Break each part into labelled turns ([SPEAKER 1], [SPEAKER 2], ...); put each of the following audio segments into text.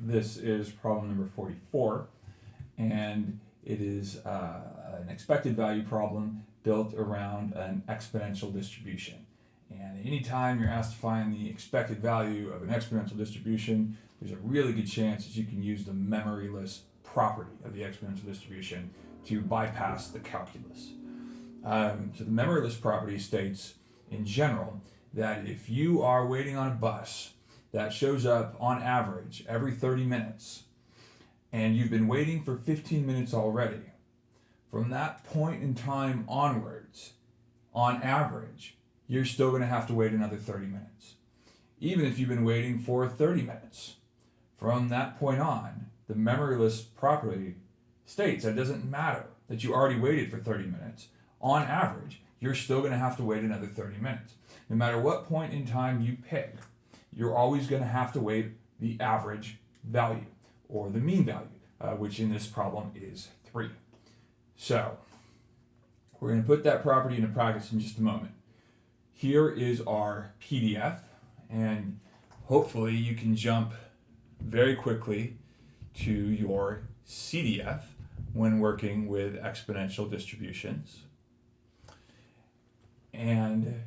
[SPEAKER 1] This is problem number 44, and it is an expected value problem built around an exponential distribution. And anytime you're asked to find the expected value of an exponential distribution, there's a really good chance that you can use the memoryless property of the exponential distribution to bypass the calculus. So the memoryless property states, in general, that if you are waiting on a bus that shows up on average every 30 minutes, and you've been waiting for 15 minutes already, from that point in time onwards, on average, you're still going to have to wait another 30 minutes. Even if you've been waiting for 30 minutes, from that point on, the memoryless property states that it doesn't matter that you already waited for 30 minutes. On average, you're still going to have to wait another 30 minutes. No matter what point in time you pick, you're always going to have to wait the average value, or the mean value, which in this problem is 3. So, we're going to put that property into practice in just a moment. Here is our PDF, and hopefully you can jump very quickly to your CDF when working with exponential distributions. And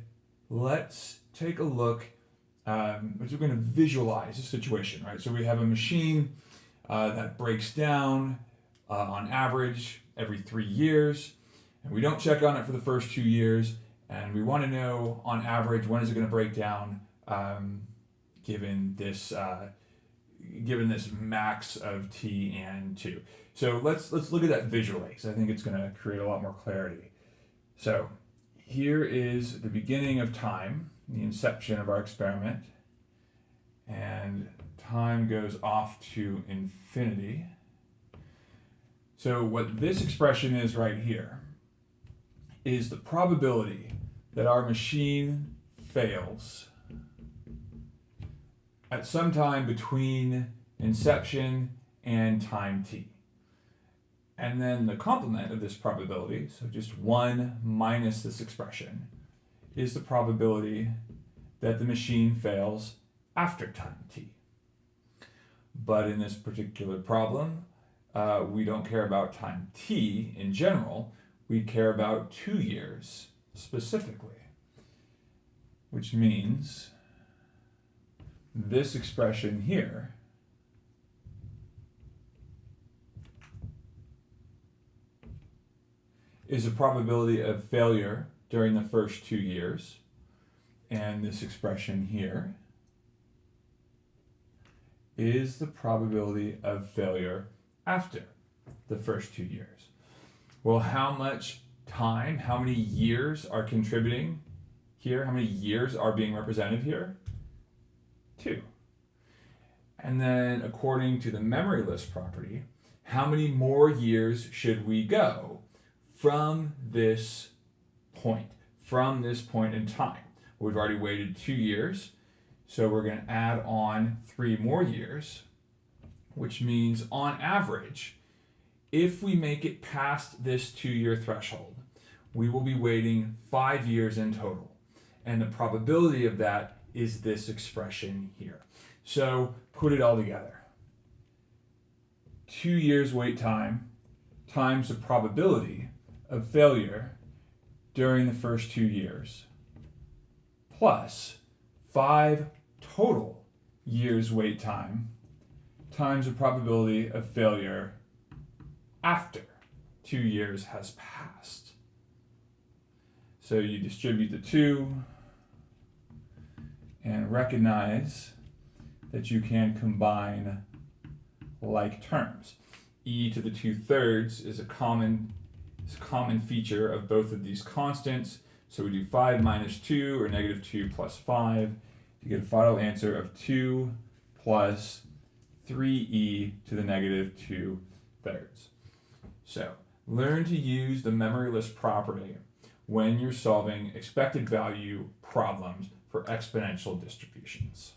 [SPEAKER 1] let's take a look. We're going to visualize the situation, right? So we have a machine that breaks down on average every 3 years, and we don't check on it for the first 2 years, and we want to know on average when is it going to break down given this max of t and 2. So let's look at that visually, because I think it's going to create a lot more clarity. So here is the beginning of time, the inception of our experiment, and time goes off to infinity. So what this expression is right here is the probability that our machine fails at some time between inception and time t. And then the complement of this probability, so just 1 minus this expression, is the probability that the machine fails after time t. But in this particular problem, we don't care about time t in general, we care about 2 years specifically, which means this expression here is a probability of failure during the first 2 years, and this expression here is the probability of failure after the first 2 years. Well, how much time, how many years are contributing here? How many years are being represented here? 2. And then according to the memoryless property, how many more years should we go from this point in time? We've already waited 2 years, so we're going to add on 3 more years, which means on average, if we make it past this 2-year threshold, we will be waiting 5 years in total. And the probability of that is this expression here. So put it all together. 2 years wait time times the probability of failure during the first 2 years, plus 5 total years wait time times the probability of failure after 2 years has passed. So you distribute the 2 and recognize that you can combine like terms. E to the 2/3 is a common feature of both of these constants. So we do 5 minus 2, or negative 2 plus 5, to get a final answer of 2 plus 3e to the negative 2/3. So learn to use the memoryless property when you're solving expected value problems for exponential distributions.